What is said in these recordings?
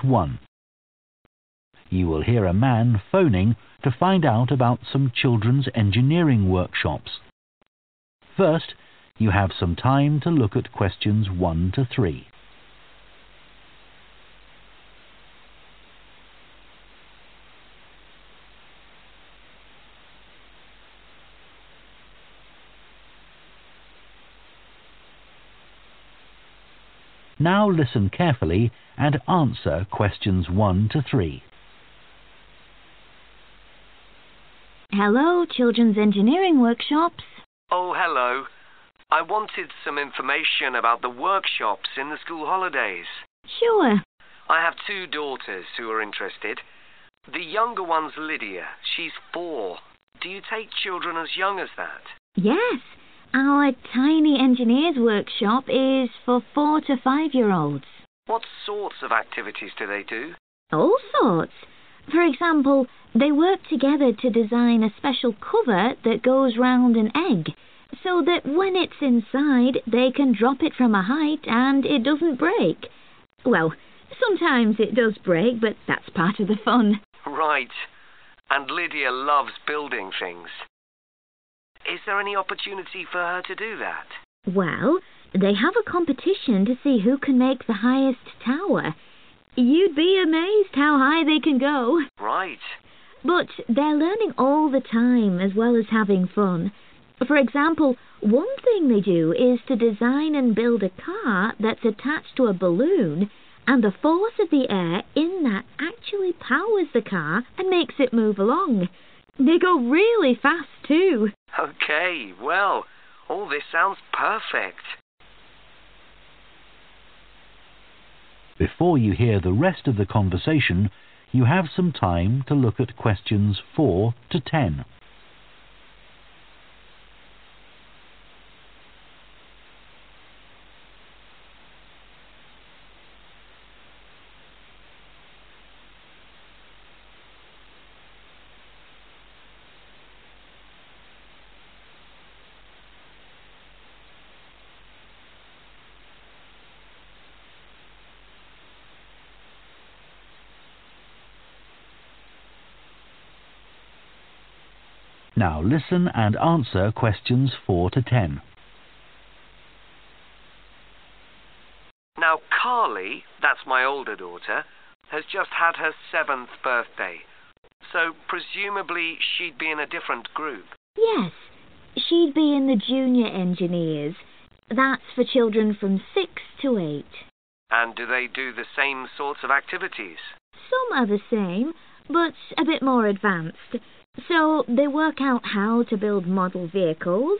1. You will hear a man phoning to find out about some children's engineering workshops. First, you have some time to look at questions 1 to 3. Now listen carefully and answer questions 1 to 3. Hello, Children's Engineering Workshops. Oh, hello. I wanted some information about the workshops in the school holidays. Sure. I have 2 daughters who are interested. The younger one's Lydia. She's 4. Do you take children as young as that? Yes. Our Tiny Engineers Workshop is for 4 to 5-year-olds. What sorts of activities do they do? All sorts. For example, they work together to design a special cover that goes round an egg, so that when it's inside, they can drop it from a height and it doesn't break. Well, sometimes it does break, but that's part of the fun. Right. And Lydia loves building things. Is there any opportunity for her to do that? Well, they have a competition to see who can make the highest tower. You'd be amazed how high they can go. Right. But they're learning all the time as well as having fun. For example, one thing they do is to design and build a car that's attached to a balloon, and the force of the air in that actually powers the car and makes it move along. They go really fast too. Okay, well, all this sounds perfect. Before you hear the rest of the conversation, you have some time to look at questions 4 to 10. Now listen and answer questions 4 to 10. Now, Carly, that's my older daughter, has just had her 7th birthday. So, presumably, she'd be in a different group. Yes, she'd be in the Junior Engineers. That's for children from 6 to 8. And do they do the same sorts of activities? Some are the same, but a bit more advanced. So they work out how to build model vehicles,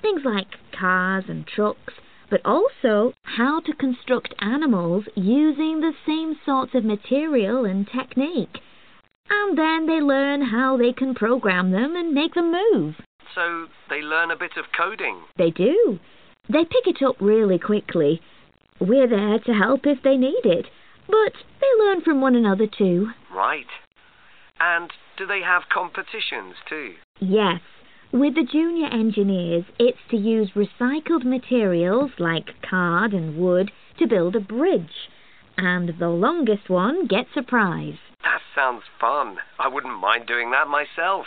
things like cars and trucks, but also how to construct animals using the same sorts of material and technique. And then they learn how they can program them and make them move. So they learn a bit of coding? They do. They pick it up really quickly. We're there to help if they need it, but they learn from one another too. Right. And do they have competitions too? Yes. With the Junior Engineers, it's to use recycled materials like card and wood to build a bridge. And the longest one gets a prize. That sounds fun. I wouldn't mind doing that myself.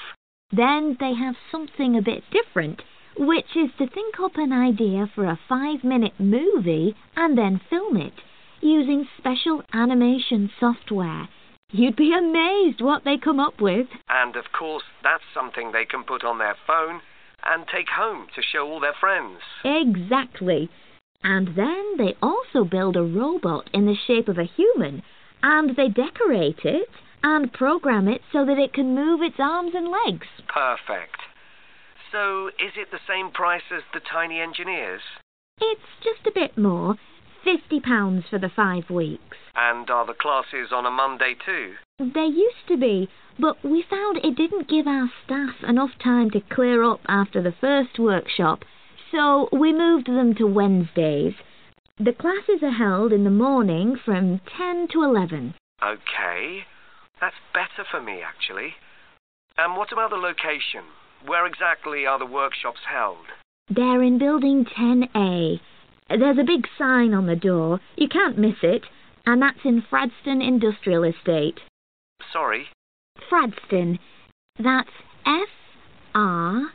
Then they have something a bit different, which is to think up an idea for a 5-minute movie and then film it, using special animation software. You'd be amazed what they come up with. And of course, that's something they can put on their phone and take home to show all their friends. Exactly. And then they also build a robot in the shape of a human, and they decorate it and program it so that it can move its arms and legs. Perfect. So, is it the same price as the Tiny Engineers? It's just a bit more. £50 for the 5 weeks. And are the classes on a Monday too? They used to be, but we found it didn't give our staff enough time to clear up after the first workshop, so we moved them to Wednesdays. The classes are held in the morning from 10 to 11. Okay, that's better for me actually. And what about the location? Where exactly are the workshops held? They're in Building 10A. There's a big sign on the door. You can't miss it. and that's in Fradston Industrial Estate. Sorry? Fradston. That's F-R-A-D-S-T-O-N-E.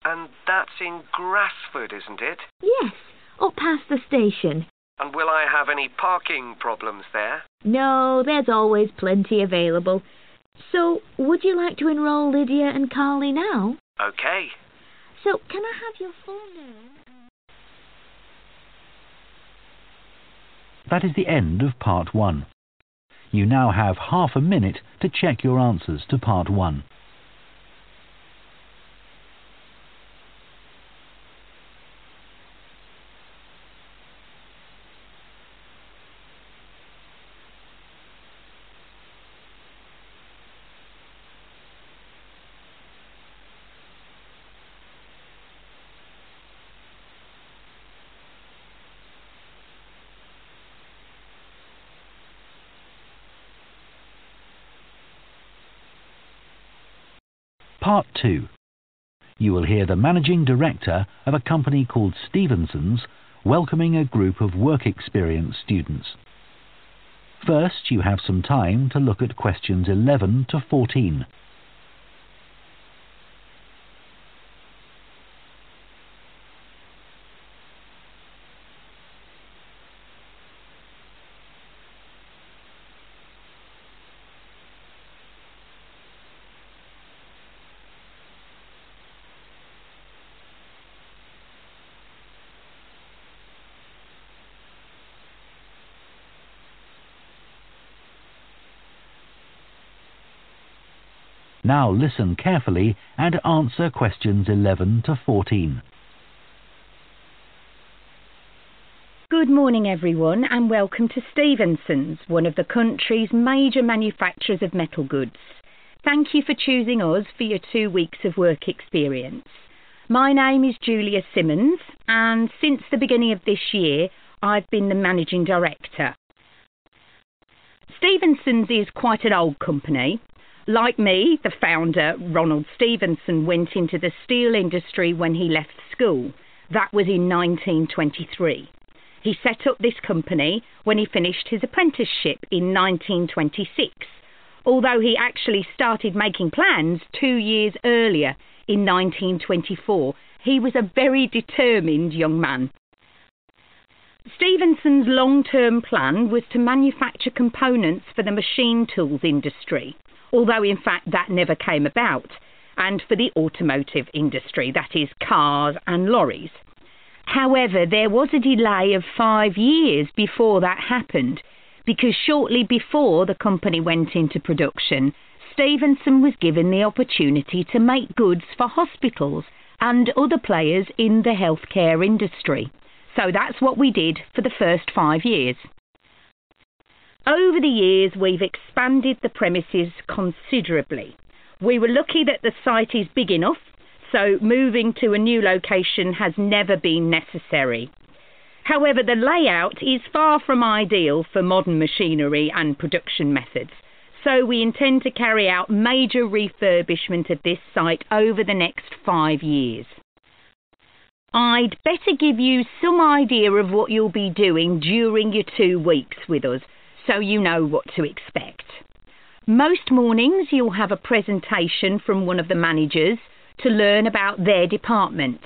And that's in Grassford, isn't it? Yes, up past the station. And will I have any parking problems there? No, there's always plenty available. So, would you like to enroll Lydia and Carly now? Okay. So, can I have your full name? That is the end of Part 1. You now have half a minute to check your answers to Part 1. Part 2. You will hear the managing director of a company called Stevenson's welcoming a group of work-experienced students. First, you have some time to look at questions 11 to 14. Now listen carefully and answer questions 11 to 14. Good morning everyone and welcome to Stevenson's, one of the country's major manufacturers of metal goods. Thank you for choosing us for your 2 weeks of work experience. My name is Julia Simmons and since the beginning of this year I've been the managing director. Stevenson's is quite an old company. Like me, the founder, Ronald Stevenson, went into the steel industry when he left school. That was in 1923. He set up this company when he finished his apprenticeship in 1926, although he actually started making plans 2 years earlier in 1924. He was a very determined young man. Stevenson's long-term plan was to manufacture components for the machine tools industry, although in fact that never came about, and for the automotive industry, that is cars and lorries. However, there was a delay of 5 years before that happened, because shortly before the company went into production, Stevenson was given the opportunity to make goods for hospitals and other players in the healthcare industry. So that's what we did for the first 5 years. Over the years, we've expanded the premises considerably. We were lucky that the site is big enough, so moving to a new location has never been necessary. However, the layout is far from ideal for modern machinery and production methods, so we intend to carry out major refurbishment of this site over the next 5 years. I'd better give you some idea of what you'll be doing during your 2 weeks with us, so you know what to expect. Most mornings you'll have a presentation from one of the managers to learn about their department,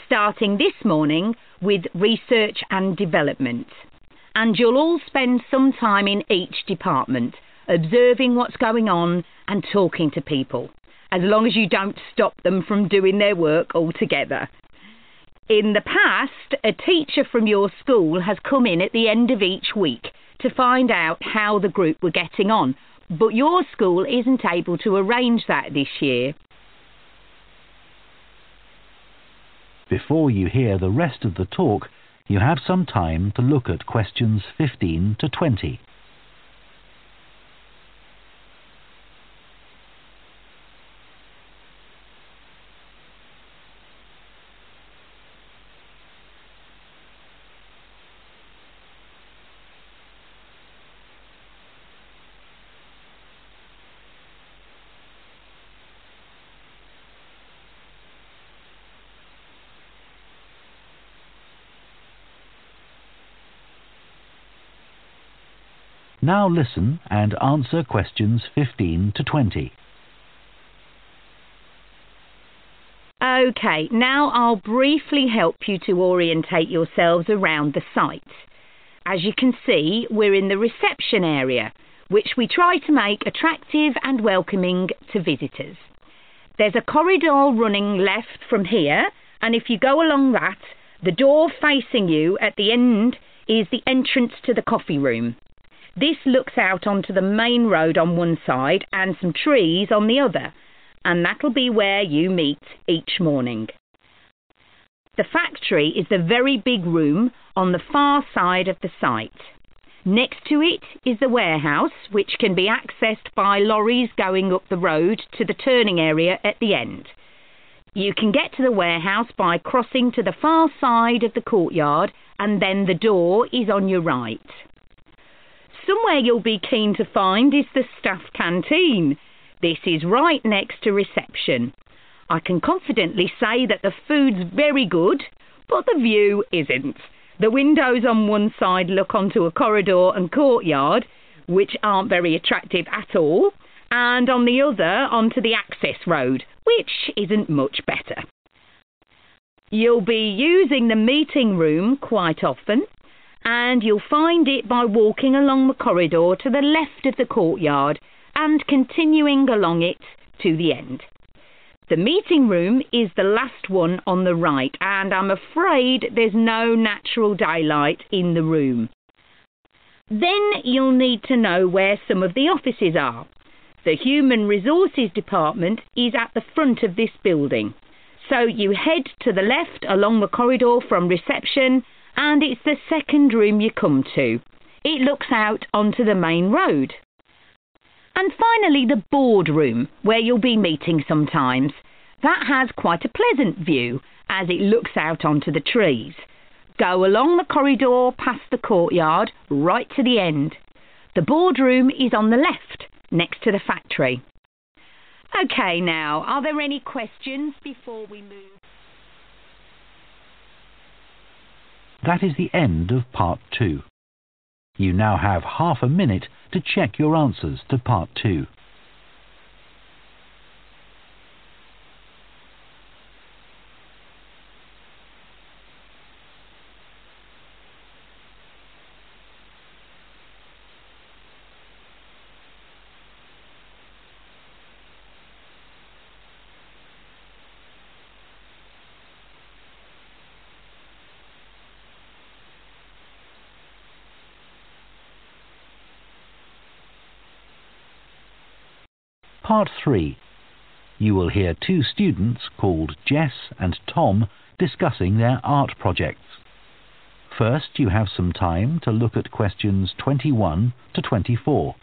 starting this morning with research and development. And you'll all spend some time in each department, observing what's going on and talking to people, as long as you don't stop them from doing their work altogether. In the past, a teacher from your school has come in at the end of each week to find out how the group were getting on, but your school isn't able to arrange that this year. Before you hear the rest of the talk, you have some time to look at questions 15 to 20. Now listen and answer questions 15 to 20. OK, now I'll briefly help you to orientate yourselves around the site. As you can see, we're in the reception area, which we try to make attractive and welcoming to visitors. There's a corridor running left from here, and if you go along that, the door facing you at the end is the entrance to the coffee room. This looks out onto the main road on one side and some trees on the other, and that'll be where you meet each morning. The factory is the very big room on the far side of the site. Next to it is the warehouse, which can be accessed by lorries going up the road to the turning area at the end. You can get to the warehouse by crossing to the far side of the courtyard, and then the door is on your right. Somewhere you'll be keen to find is the staff canteen. This is right next to reception. I can confidently say that the food's very good, but the view isn't. The windows on one side look onto a corridor and courtyard, which aren't very attractive at all, and on the other onto the access road, which isn't much better. You'll be using the meeting room quite often, and you'll find it by walking along the corridor to the left of the courtyard and continuing along it to the end. The meeting room is the last one on the right, and I'm afraid there's no natural daylight in the room. Then you'll need to know where some of the offices are. The Human Resources Department is at the front of this building. So you head to the left along the corridor from reception, and it's the second room you come to. It looks out onto the main road. And finally, the boardroom, where you'll be meeting sometimes. That has quite a pleasant view, as it looks out onto the trees. Go along the corridor past the courtyard, right to the end. The boardroom is on the left, next to the factory. OK, now, are there any questions before we move? That is the end of part 2. You now have half a minute to check your answers to part 2. Part 3. You will hear two students called Jess and Tom discussing their art projects. First, you have some time to look at questions 21 to 24.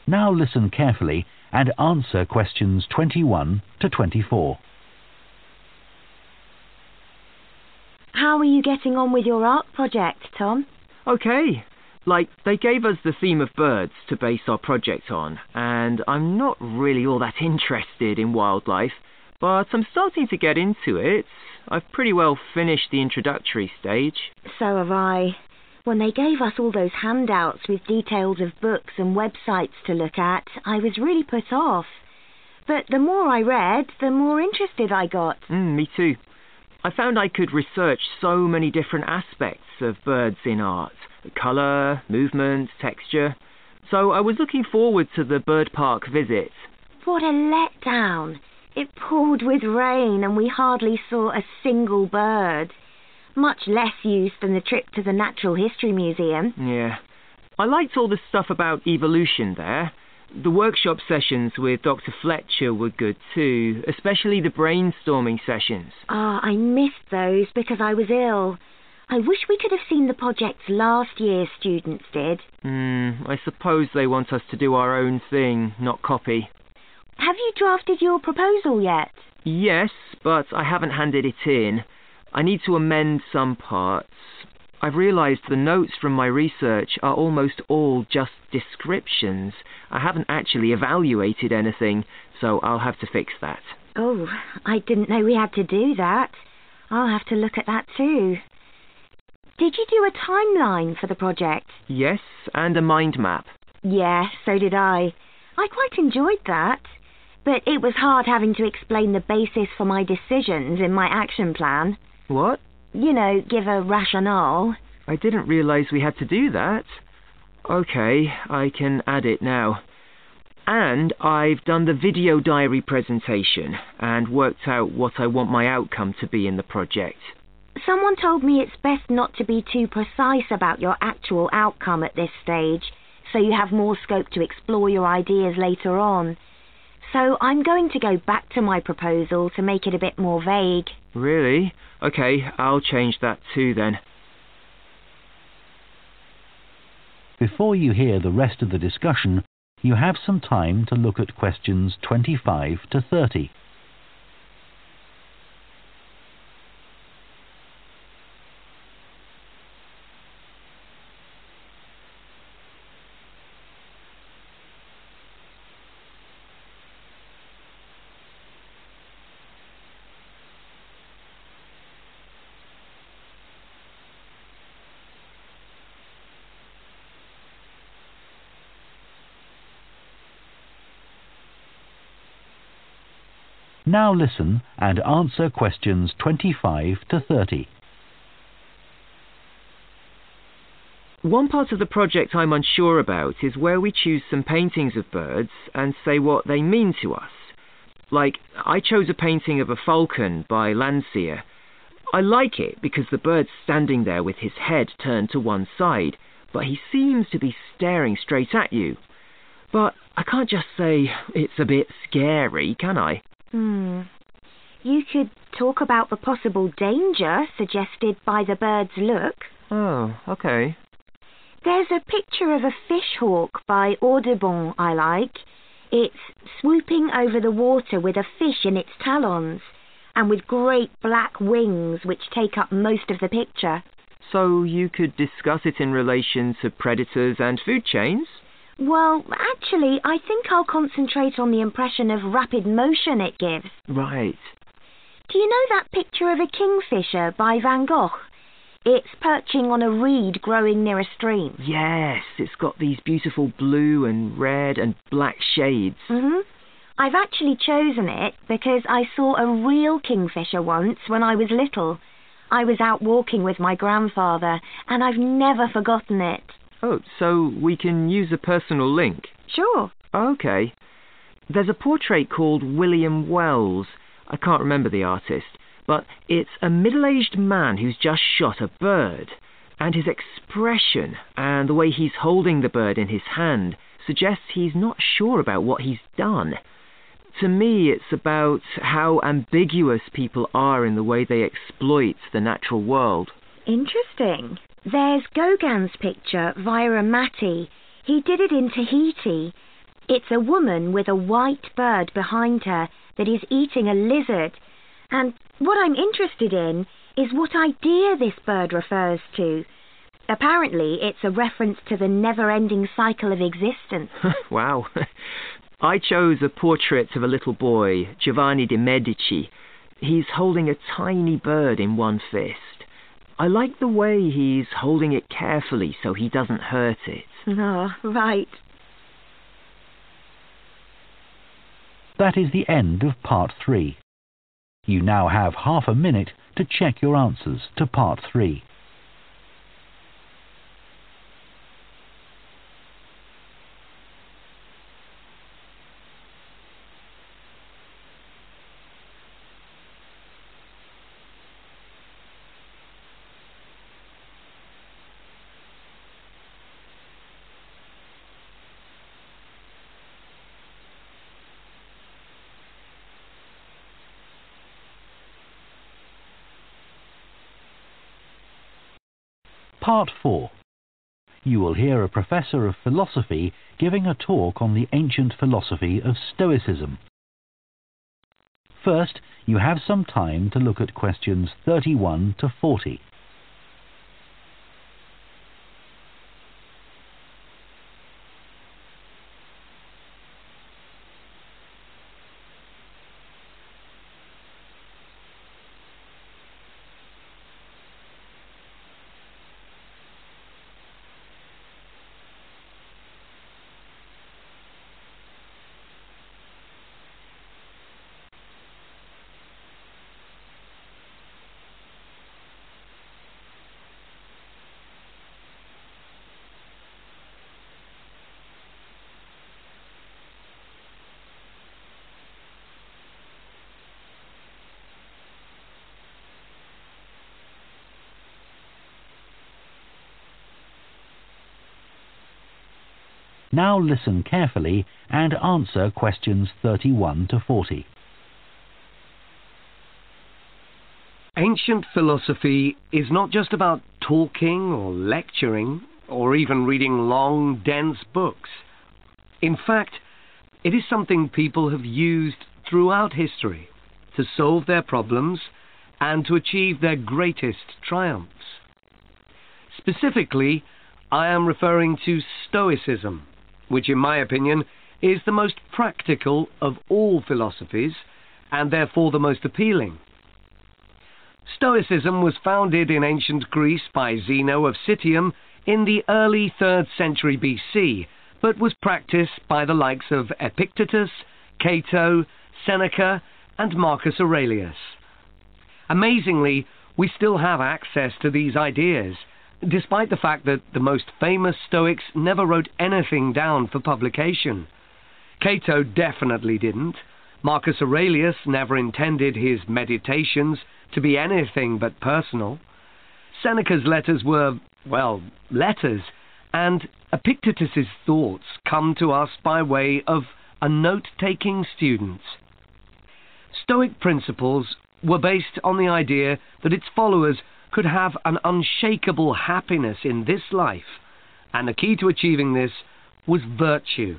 Now listen carefully and answer questions 21 to 24. How are you getting on with your art project, Tom? Okay. They gave us the theme of birds to base our project on, and I'm not really all that interested in wildlife, but I'm starting to get into it. I've pretty well finished the introductory stage. So have I. When they gave us all those handouts with details of books and websites to look at, I was really put off. But the more I read, the more interested I got. Me too. I found I could research so many different aspects of birds in art. Colour, movement, texture. So I was looking forward to the bird park visit. What a letdown. It poured with rain and we hardly saw a single bird. Much less use than the trip to the Natural History Museum. Yeah. I liked all the stuff about evolution there. The workshop sessions with Dr. Fletcher were good too, especially the brainstorming sessions. I missed those because I was ill. I wish we could have seen the projects last year's students did. I suppose they want us to do our own thing, not copy. Have you drafted your proposal yet? Yes, but I haven't handed it in. I need to amend some parts. I've realised the notes from my research are almost all just descriptions. I haven't actually evaluated anything, so I'll have to fix that. Oh, I didn't know we had to do that. I'll have to look at that too. Did you do a timeline for the project? Yes, and a mind map. Yeah, so did I. I quite enjoyed that. But it was hard having to explain the basis for my decisions in my action plan. What? You know, give a rationale. I didn't realise we had to do that. Okay, I can add it now. And I've done the video diary presentation and worked out what I want my outcome to be in the project. Someone told me it's best not to be too precise about your actual outcome at this stage, so you have more scope to explore your ideas later on. So I'm going to go back to my proposal to make it a bit more vague. Really? Okay, I'll change that too then. Before you hear the rest of the discussion, you have some time to look at questions 25 to 30. Now listen and answer questions 25 to 30. One part of the project I'm unsure about is where we choose some paintings of birds and say what they mean to us. Like, I chose a painting of a falcon by Landseer. I like it because the bird's standing there with his head turned to one side, but he seems to be staring straight at you. But I can't just say it's a bit scary, can I? You could talk about the possible danger suggested by the bird's look. Oh, okay. There's a picture of a fish hawk by Audubon I like. It's swooping over the water with a fish in its talons, and with great black wings which take up most of the picture. So you could discuss it in relation to predators and food chains? Well, actually, I think I'll concentrate on the impression of rapid motion it gives. Right. Do you know that picture of a kingfisher by Van Gogh? It's perching on a reed growing near a stream. Yes, it's got these beautiful blue and red and black shades. I've actually chosen it because I saw a real kingfisher once when I was little. I was out walking with my grandfather, and I've never forgotten it. Oh, so we can use a personal link? Sure. Okay. There's a portrait called William Wells. I can't remember the artist, but it's a middle-aged man who's just shot a bird, and his expression and the way he's holding the bird in his hand suggests he's not sure about what he's done. To me, it's about how ambiguous people are in the way they exploit the natural world. Interesting. There's Gauguin's picture, Vira Mati. He did it in Tahiti. It's a woman with a white bird behind her that is eating a lizard. And what I'm interested in is what idea this bird refers to. Apparently, it's a reference to the never-ending cycle of existence. Wow. I chose a portrait of a little boy, Giovanni de' Medici. He's holding a tiny bird in one fist. I like the way he's holding it carefully so he doesn't hurt it. Oh, right. That is the end of part 3. You now have half a minute to check your answers to part 3. Part 4. You will hear a professor of philosophy giving a talk on the ancient philosophy of Stoicism. First, you have some time to look at questions 31 to 40. Now listen carefully and answer questions 31 to 40. Ancient philosophy is not just about talking or lecturing or even reading long, dense books. In fact, it is something people have used throughout history to solve their problems and to achieve their greatest triumphs. Specifically, I am referring to Stoicism, which in my opinion is the most practical of all philosophies and therefore the most appealing. Stoicism was founded in ancient Greece by Zeno of Citium in the early 3rd century BC, but was practiced by the likes of Epictetus, Cato, Seneca, and Marcus Aurelius. Amazingly, we still have access to these ideas, despite the fact that the most famous Stoics never wrote anything down for publication. Cato definitely didn't. Marcus Aurelius never intended his meditations to be anything but personal. Seneca's letters were, well, letters, and Epictetus's thoughts come to us by way of a note-taking student. Stoic principles were based on the idea that its followers could have an unshakable happiness in this life, and the key to achieving this was virtue.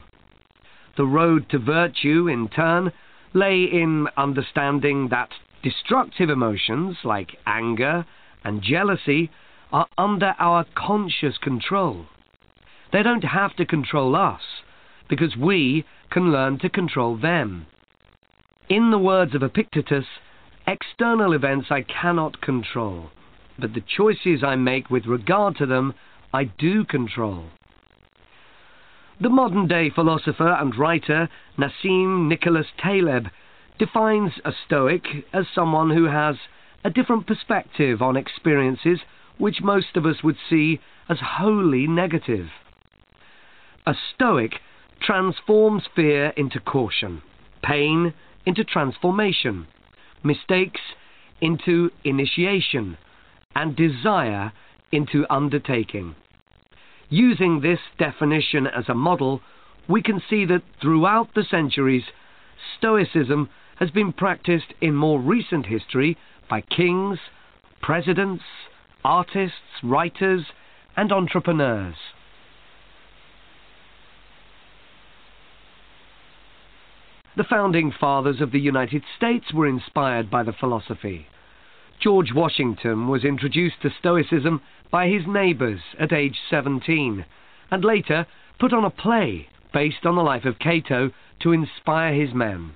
The road to virtue, in turn, lay in understanding that destructive emotions like anger and jealousy are under our conscious control. They don't have to control us, because we can learn to control them. In the words of Epictetus, external events I cannot control, but the choices I make with regard to them, I do control. The modern-day philosopher and writer Nassim Nicholas Taleb defines a Stoic as someone who has a different perspective on experiences which most of us would see as wholly negative. A Stoic transforms fear into caution, pain into transformation, mistakes into initiation, and desire into undertaking. Using this definition as a model, we can see that throughout the centuries, Stoicism has been practiced in more recent history by kings, presidents, artists, writers, and entrepreneurs. The founding fathers of the United States were inspired by the philosophy. George Washington was introduced to Stoicism by his neighbours at age 17, and later put on a play based on the life of Cato to inspire his men.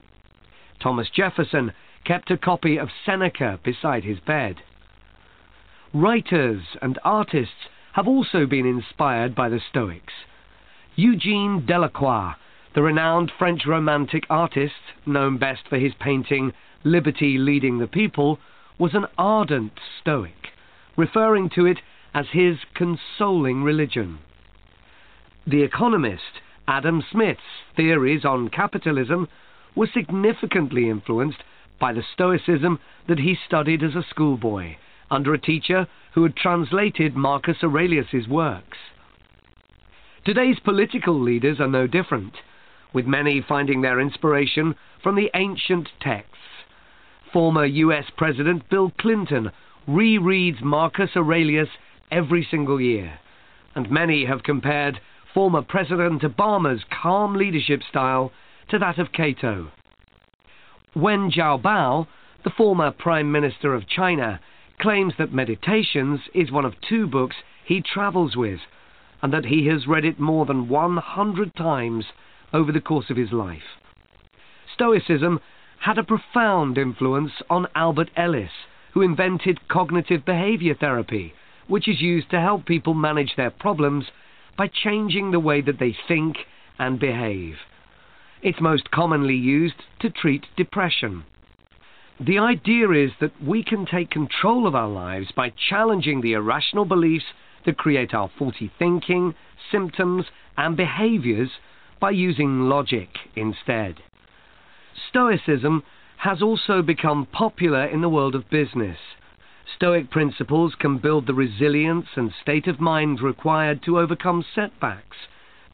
Thomas Jefferson kept a copy of Seneca beside his bed. Writers and artists have also been inspired by the Stoics. Eugene Delacroix, the renowned French Romantic artist, known best for his painting Liberty Leading the People, was an ardent Stoic, referring to it as his consoling religion. The economist Adam Smith's theories on capitalism were significantly influenced by the Stoicism that he studied as a schoolboy, under a teacher who had translated Marcus Aurelius's works. Today's political leaders are no different, with many finding their inspiration from the ancient texts. Former US President Bill Clinton rereads Marcus Aurelius every single year, and many have compared former President Obama's calm leadership style to that of Cato. Wen Jiabao, the former Prime Minister of China, claims that Meditations is one of 2 books he travels with, and that he has read it more than 100 times over the course of his life. Stoicism had a profound influence on Albert Ellis, who invented cognitive behavior therapy, which is used to help people manage their problems by changing the way that they think and behave. It's most commonly used to treat depression. The idea is that we can take control of our lives by challenging the irrational beliefs that create our faulty thinking, symptoms, and behaviors by using logic instead. Stoicism has also become popular in the world of business. Stoic principles can build the resilience and state of mind required to overcome setbacks,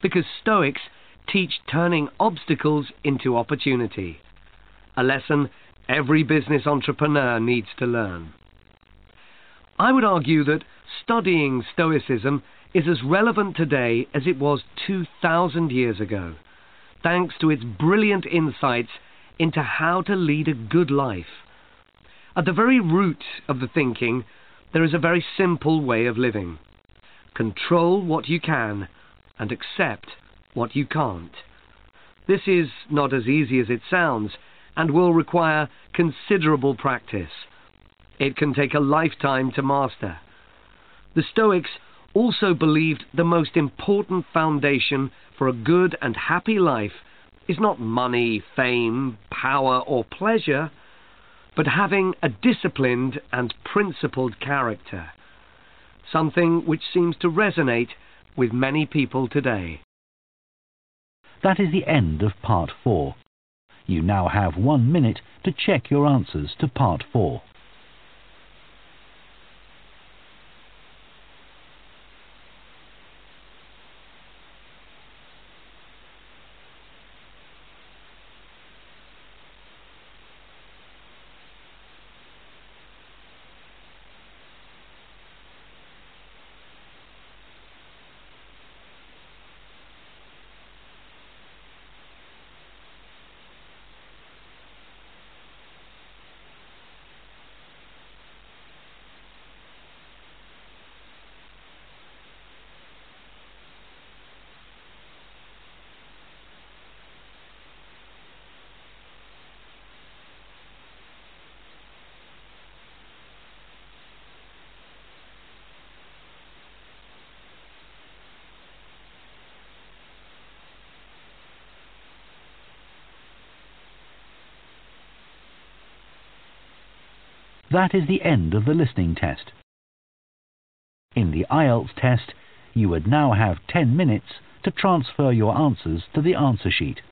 because Stoics teach turning obstacles into opportunity, a lesson every business entrepreneur needs to learn. I would argue that studying Stoicism is as relevant today as it was 2,000 years ago, thanks to its brilliant insights into how to lead a good life. At the very root of the thinking, there is a very simple way of living. Control what you can and accept what you can't. This is not as easy as it sounds and will require considerable practice. It can take a lifetime to master. The Stoics also believed the most important foundation for a good and happy life is not money, fame, power, or pleasure, but having a disciplined and principled character, something which seems to resonate with many people today. That is the end of Part 4. You now have 1 minute to check your answers to Part 4. That is the end of the listening test. In the IELTS test, you would now have 10 minutes to transfer your answers to the answer sheet.